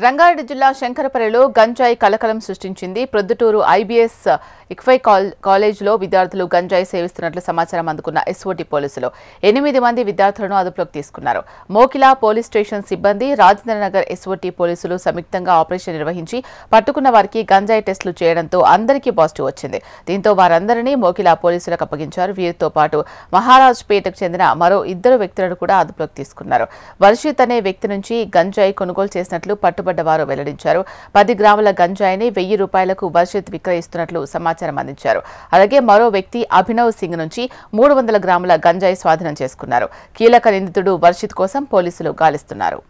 రంగారెడ్డి జిల్లా శంకరపల్లిలో గంజాయి కలకలం సృష్టించింది. ప్రొద్దుటూరు ఐబీఎస్ ఇక్ఫై కాలేజీలో విద్యార్థులు గంజాయి సేవిస్తున్నట్లు సమాచారం అందుకున్న ఎస్ఓటీ పోలీసులు 8 మంది విద్యార్థులను అదుపులోకి తీసుకున్నారు. మోకిలా పోలీస్ స్టేషన్ సిబ్బంది, రాజేంద్రనగర్ ఎస్ఓటీ పోలీసులు సంయుక్తంగా ఆపరేషన్ నిర్వహించి పట్టుకున్న వారికి గంజాయి టెస్టులు చేయడంతో అందరికీ పాజిటివ్ వచ్చింది. దీంతో వారందరినీ మోకిలా పోలీసులకు అప్పగించారు. వీరితో పాటు మహారాజ్పేటకు చెందిన మరో 2 వ్యక్తులను కూడా అదుపులోకి తీసుకున్నారు. వర్షిత్ అనే వ్యక్తి నుంచి గంజాయి కొనుగోలు చేసినట్లు పట్టుబడ్డవారు వెల్లడించారు. 10 గ్రాముల గంజాయిని 1000 రూపాయలకు వర్షిత్ విక్రయిస్తున్నట్లు సమాచారం అందించారు. అలాగే మరో వ్యక్తి అభినవ్ సింగ్ నుంచి 300 గ్రాముల గంజాయి స్వాధీనం చేసుకున్నారు. కీలక నిందితుడు వర్షిత్ కోసం పోలీసులు గాలిస్తున్నారు.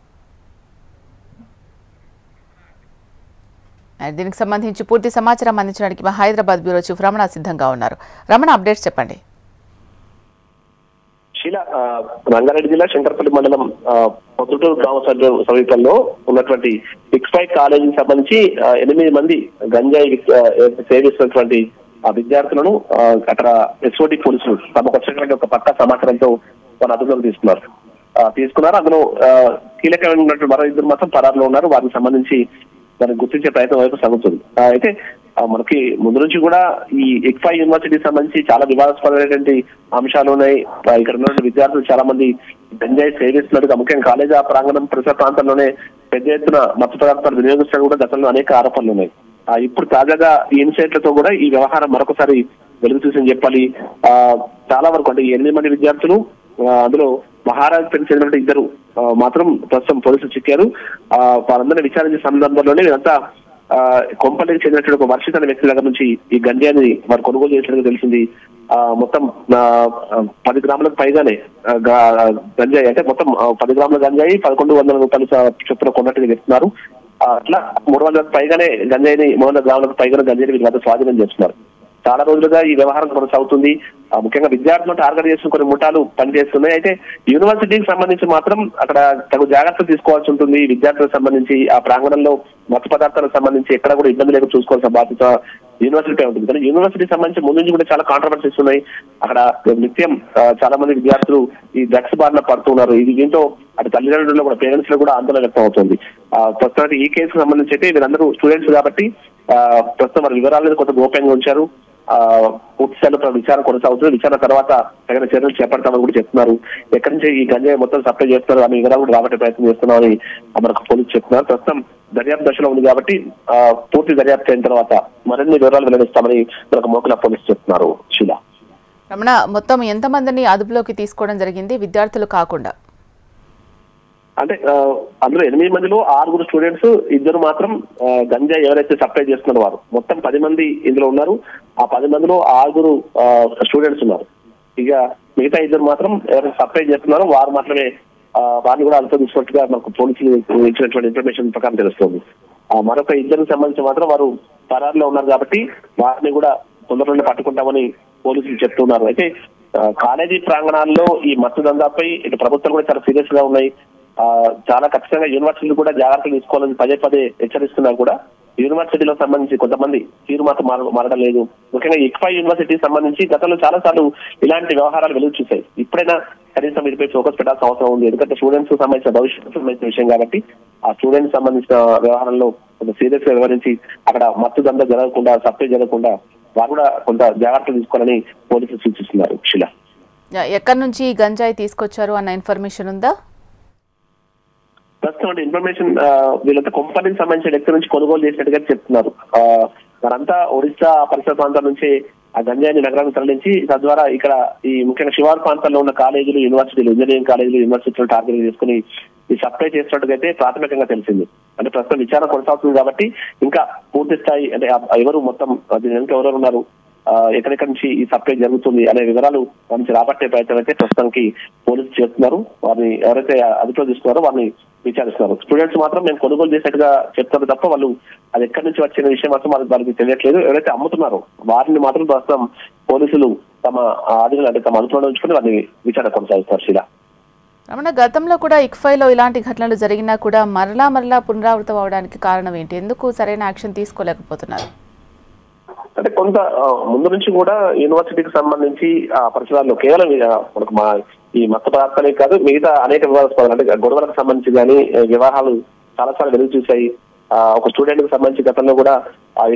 దీనికి సంబంధించి పూర్తి సమాచారం అందించడానికి మా హైదరాబాద్ బ్యూరో చీఫ్ రమణ సిద్ధంగా ఉన్నారు. రమణ, అప్డేట్స్ చెప్పండి. రంగారెడ్డి జిల్లా శంకరపల్లి మండలం పొద్దుటూరు గ్రామ సమీపంలో ఉన్నటువంటి ఇక్ఫై కాలేజీకి సంబంధించి 8 మంది గంజాయి సేవిస్తున్నటువంటి విద్యార్థులను అక్కడ ఎస్ఓటీ పోలీసులు తమకు వచ్చినటువంటి ఒక పక్కా సమాచారంతో వాళ్ళ అదుపులోకి తీసుకున్నారు. అందులో కీలకమైనటువంటి మరో 2 మాత్రం పరారులో ఉన్నారు. వారికి సంబంధించి దాన్ని గుర్తించే ప్రయత్నం వైపు సాగుతుంది. అయితే మనకి ముందు నుంచి కూడా ఈ ఇక్ఫై యూనివర్సిటీకి సంబంధించి చాలా వివాదాస్పదమైనటువంటి అంశాలు ఉన్నాయి. ఇక్కడ ఉన్నటువంటి విద్యార్థులు చాలా మంది గంజాయి సేవిస్తున్నట్టుగా, ముఖ్యంగా కాలేజీ ప్రాంగణం పరిసర ప్రాంతాల్లోనే పెద్ద ఎత్తున మత్తు పదార్థాలు వినియోగిస్తున్న కూడా గతంలో అనేక ఆరోపణలు ఉన్నాయి. ఇప్పుడు తాజాగా ఈ ఇన్సైట్లతో కూడా ఈ వ్యవహారం మరొకసారి వెలుగు చూసిందని చెప్పాలి. చాలా వరకు అంటే 8 మంది విద్యార్థులు, అందులో మహారాజ్ పెళ్లి చెందినటువంటి 2 మాత్రం ప్రస్తుతం పోలీసులు చిక్కారు. వారందరినీ విచారించే సందర్భంలోనే వీరంతా కొంపల్లికి చెందినటువంటి ఒక వర్షిత్ అనే వ్యక్తి దగ్గర నుంచి ఈ గంజాయిని వారు కొనుగోలు చేసినట్టుగా తెలిసింది. మొత్తం 10 గ్రాములకు పైగానే గంజాయి, అంటే మొత్తం 10 గ్రాముల గంజాయి 1100 రూపాయలు చొప్పున కొన్నట్టుగా చెప్తున్నారు. అట్లా 300లకు పైగానే గంజాయిని 300 గ్రాములకు పైగానే గంజాయిని వీళ్ళ వద్ద స్వాధీనం చేస్తున్నారు. చాలా రోజులుగా ఈ వ్యవహారం కొనసాగుతుంది. ముఖ్యంగా విద్యార్థులను టార్గెట్ చేసిన కొన్ని ముఠాలు పనిచేస్తున్నాయి. అయితే యూనివర్సిటీకి సంబంధించి మాత్రం అక్కడ తగు జాగ్రత్తలు తీసుకోవాల్సి ఉంటుంది. విద్యార్థులకు సంబంధించి ఆ ప్రాంగణంలో మత్తు పదార్థాలకు సంబంధించి ఎక్కడ కూడా ఇబ్బంది లేకుండా చూసుకోవాల్సిన బాధ్యత యూనివర్సిటీ ఉంటుంది. కానీ యూనివర్సిటీకి సంబంధించి ముందు నుంచి కూడా చాలా కాంట్రవర్సీస్ ఉన్నాయి. అక్కడ నిత్యం చాలా మంది విద్యార్థులు ఈ డ్రగ్స్ బారిన పడుతున్నారు. దీంతో అటు తల్లిదండ్రులు కూడా, పేరెంట్స్ లో కూడా ఆందోళన వ్యక్తం అవుతుంది. ప్రస్తుతానికి ఈ కేసుకు సంబంధించి అయితే వీరందరూ స్టూడెంట్స్ కాబట్టి ప్రస్తుతం వారి వివరాలను కొంత గోప్యంగా ఉంచారు. పూర్తి స్థాయిలో విచారణ కొనసాగుతుంది. విచారణ తర్వాత తగిన చర్యలు చేపడతామని కూడా చెప్తున్నారు. ఎక్కడి నుంచి ఈ గంజాయి మొత్తం సప్లై చేస్తున్నారు అనే వివరాలు కూడా రాబట్టే ప్రయత్నం చేస్తున్నామని మనకు పోలీసు చెప్తున్నారు. ప్రస్తుతం దర్యాప్తు దశలో ఉంది కాబట్టి పూర్తి దర్యాప్తు అయిన తర్వాత మరిన్ని వివరాలు వెల్లడిస్తామని మనకు మోకిలా పోలీసు చెప్తున్నారు. శీలా, రమణ, మొత్తం ఎంతమందిని అదుపులోకి తీసుకోవడం జరిగింది విద్యార్థులు కాకుండా? అంటే అందులో 8 మందిలో 6 స్టూడెంట్స్, 2 మాత్రం గంజాయి ఎవరైతే సప్లై చేస్తున్నారో వారు. మొత్తం 10 మంది ఇందులో ఉన్నారు. ఆ 10 మందిలో 6 స్టూడెంట్స్ ఉన్నారు. ఇక మిగతా 2 మాత్రం ఎవరైతే సప్లై చేస్తున్నారో వారు మాత్రమే వారిని కూడా అదుపులో తీసుకున్నట్టుగా మనకు పోలీసులు ఇచ్చినటువంటి ఇన్ఫర్మేషన్ ప్రకారం తెలుస్తుంది. మరొక 2కి సంబంధించి మాత్రం వారు పరారులో ఉన్నారు కాబట్టి వారిని కూడా తొందరలోనే పట్టుకుంటామని పోలీసులు చెప్తున్నారు. అయితే కాలేజీ ప్రాంగణాల్లో ఈ మత్తు దందాపై ఇటు ప్రభుత్వాలు కూడా చాలా సీరియస్ గా ఉన్నాయి. చాలా ఖచ్చితంగా యూనివర్సిటీలు కూడా జాగ్రత్తలు తీసుకోవాలని పదే హెచ్చరిస్తున్నా కూడా యూనివర్సిటీలో సంబంధించి కొంతమంది తీరు మాత్రం మారడం లేదు. ముఖ్యంగా ఇక్ఫై యూనివర్సిటీకి సంబంధించి గతంలో చాలా సార్లు ఇలాంటి వ్యవహారాలు వెలుగు చూశాయి. ఇప్పుడైనా కనీసం వీటిపై ఫోకస్ పెట్టాల్సిన అవసరం ఉంది. ఎందుకంటే స్టూడెంట్స్ సంబంధించిన భవిష్యత్తు సంబంధించిన విషయం కాబట్టి ఆ స్టూడెంట్స్ సంబంధించిన వ్యవహారంలో కొంత సీరియస్ గా వివరించి అక్కడ మత్తు దందా జరగకుండా, సప్లై జరగకుండా వారు కూడా కొంత జాగ్రత్తలు తీసుకోవాలని పోలీసులు సూచిస్తున్నారు. శిలా, ఎక్కడి నుంచి గంజాయి తీసుకొచ్చారు అన్న ఇన్ఫర్మేషన్ ఉందా? ప్రస్తుతం ఇన్ఫర్మేషన్ వీళ్ళంతా కొంపల్లికి సంబంధించిన వ్యక్తి నుంచి కొనుగోలు చేసినట్టుగా చెప్తున్నారు. వారంతా ఒడిశా పరిసర ప్రాంతాల నుంచి ఆ గంజాయిని నగరానికి తరలించి తద్వారా ఇక్కడ ఈ ముఖ్యంగా శివారు ప్రాంతాల్లో ఉన్న కాలేజీలు, యూనివర్సిటీలు, ఇంజనీరింగ్ కాలేజీలు, యూనివర్సిటీలు టార్గెట్ చేసుకుని ఈ సప్లై చేసినట్టుగా అయితే ప్రాథమికంగా తెలిసింది. అంటే ప్రస్తుతం విచారణ కొనసాగుతుంది కాబట్టి ఇంకా పూర్తి స్థాయి అంటే ఎవరు మొత్తం దీని వెనుక ఎవరెవరు ఉన్నారు, ఎక్కడెక్కడి నుంచి ఈ సప్లై జరుగుతుంది అనే వివరాలు నుంచి రాబట్టే ప్రయత్నం అయితే ప్రస్తుతానికి పోలీసులు చేస్తున్నారు. వారిని ఎవరైతే అదుపులో తీసుకున్నారో వారిని విచారిస్తున్నారు. స్టూడెంట్స్ మాత్రం మేము కొనుగోలు చేసేట్టుగా చెప్తారు తప్ప వాళ్ళు అది ఎక్కడి నుంచి వచ్చిన విషయం మాత్రం వారికి తెలియట్లేదు. ఎవరైతే అమ్ముతున్నారో వారిని మాత్రం ప్రస్తుతం పోలీసులు తమ ఆధీనంలో అంటే తమ అదుపులో ఉంచుకుని వారిని విచారణ కొనసాగిస్తారు. శీలా, రమణ, గతంలో కూడా ఇక్ఫైలో ఇలాంటి ఘటనలు జరిగినా కూడా మరలా పునరావృతం అవడానికి కారణం ఏంటి? ఎందుకు సరైన యాక్షన్ తీసుకోలేకపోతున్నారు? అంటే కొంత ముందు నుంచి కూడా యూనివర్సిటీకి సంబంధించి ఆ పరిసరాల్లో కేవలం మనకు ఈ మత్తు పదార్థాలే కాదు, మిగతా అనేక వివాదాస్పదాలు అంటే గొడవలకు సంబంధించి కానీ వ్యవహారాలు చాలాసార్లు వెలుగు చూశాయి. ఒక స్టూడెంట్ కి సంబంధించి గతంలో కూడా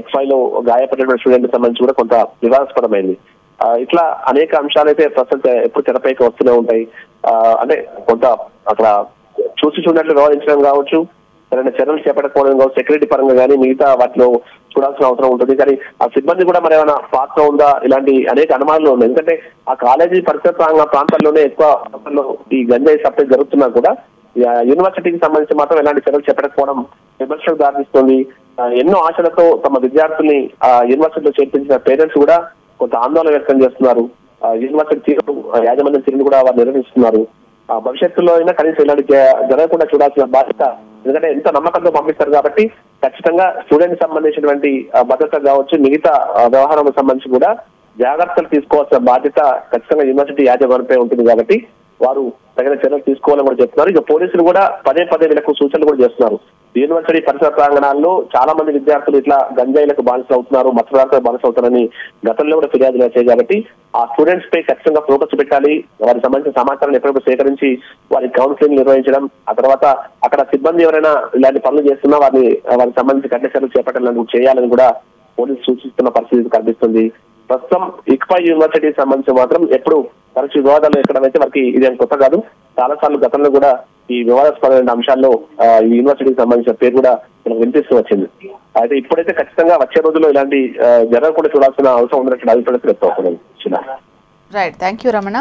ఎక్స్ఫై లో గాయపడిన స్టూడెంట్ కి సంబంధించి కూడా కొంత వివాదాస్పదమైంది. ఇట్లా అనేక అంశాలు అయితే ప్రస్తుతం ఎప్పుడు తెరపైకి వస్తూనే ఉంటాయి. అంటే కొంత అక్కడ చూసి చూడట్లు వ్యవహరించడం కావచ్చు, సరైన చర్యలు చేపట్టకపోవడం కావచ్చు, సెక్యూరిటీ పరంగా కానీ మిగతా వాటిలో చూడాల్సిన అవసరం ఉంటుంది. కానీ ఆ సిబ్బంది కూడా మరి ఏమైనా పాత్ర ఉందా, ఇలాంటి అనేక అనుమానాలు ఉన్నాయి. ఎందుకంటే ఆ కాలేజీ పరిసర ప్రాంతాల్లోనే ఎక్కువ ఈ గంజాయి సప్లై జరుగుతున్నా కూడా యూనివర్సిటీకి సంబంధించి మాత్రం ఎలాంటి చర్యలు చేపట్టకపోవడం విమర్శలకు దారితీస్తుంది. ఎన్నో ఆశలతో తమ విద్యార్థుల్ని యూనివర్సిటీలో చేర్పించిన పేరెంట్స్ కూడా కొంత ఆందోళన వ్యక్తం చేస్తున్నారు. యూనివర్సిటీ తీరు యాజమాన్య తీరును కూడా వారు నిర్వహిస్తున్నారు. భవిష్యత్తులో అయినా కనీసం ఇలాంటి జరగకుండా చూడాల్సిన బాధ్యత, ఎందుకంటే ఎంతో నమ్మకంతో పంపిస్తారు కాబట్టి ఖచ్చితంగా స్టూడెంట్ సంబంధించినటువంటి భద్రత కావచ్చు, మిగతా వ్యవహారం సంబంధించి కూడా జాగ్రత్తలు తీసుకోవాల్సిన బాధ్యత ఖచ్చితంగా యూనివర్సిటీ యాజమాన్యంపై ఉంటుంది. కాబట్టి వారు తగిన చర్యలు తీసుకోవాలని కూడా చెప్తున్నారు. ఇక పోలీసులు కూడా పదే వీళ్ళకు సూచనలు కూడా చేస్తున్నారు. యూనివర్సిటీ పరిసర ప్రాంగణాల్లో చాలా మంది విద్యార్థులు ఇట్లా గంజాయిలకు బానిసలు అవుతున్నారు, మత్స్యదారులకు బానిసలు అవుతారని గతంలో కూడా ఫిర్యాదులు వచ్చాయి. కాబట్టి ఆ స్టూడెంట్స్ పై ఖచ్చితంగా ఫోకస్ పెట్టాలి. వారికి సంబంధించిన సమాచారాన్ని ఎప్పటికప్పుడు సేకరించి వారికి కౌన్సిలింగ్ నిర్వహించడం, ఆ తర్వాత అక్కడ సిబ్బంది ఎవరైనా ఇలాంటి పనులు చేస్తున్నా వారికి సంబంధించి కఠిన చర్యలు చేపట్టాలని చేయాలని కూడా పోలీసులు సూచిస్తున్న పరిస్థితి కనిపిస్తుంది. ప్రస్తుతం ఇక్ఫై యూనివర్సిటీకి సంబంధించి మాత్రం ఎప్పుడు తరచు వివాదాలు ఎక్కడమైతే వారికి ఇదేం కొత్త కాదు. చాలా సార్లు గతంలో కూడా ఈ వివాదాస్పదమైన అంశాల్లో ఈ యూనివర్సిటీకి సంబంధించిన పేరు కూడా మనకు వినిపిస్తూ వచ్చింది. అయితే ఇప్పుడైతే ఖచ్చితంగా వచ్చే రోజుల్లో ఇలాంటి జరగకుండా చూడాల్సిన అవసరం ఉన్నట్టు అభిప్రాయం వ్యక్తం అవుతుంది. Right, thank you Ramana.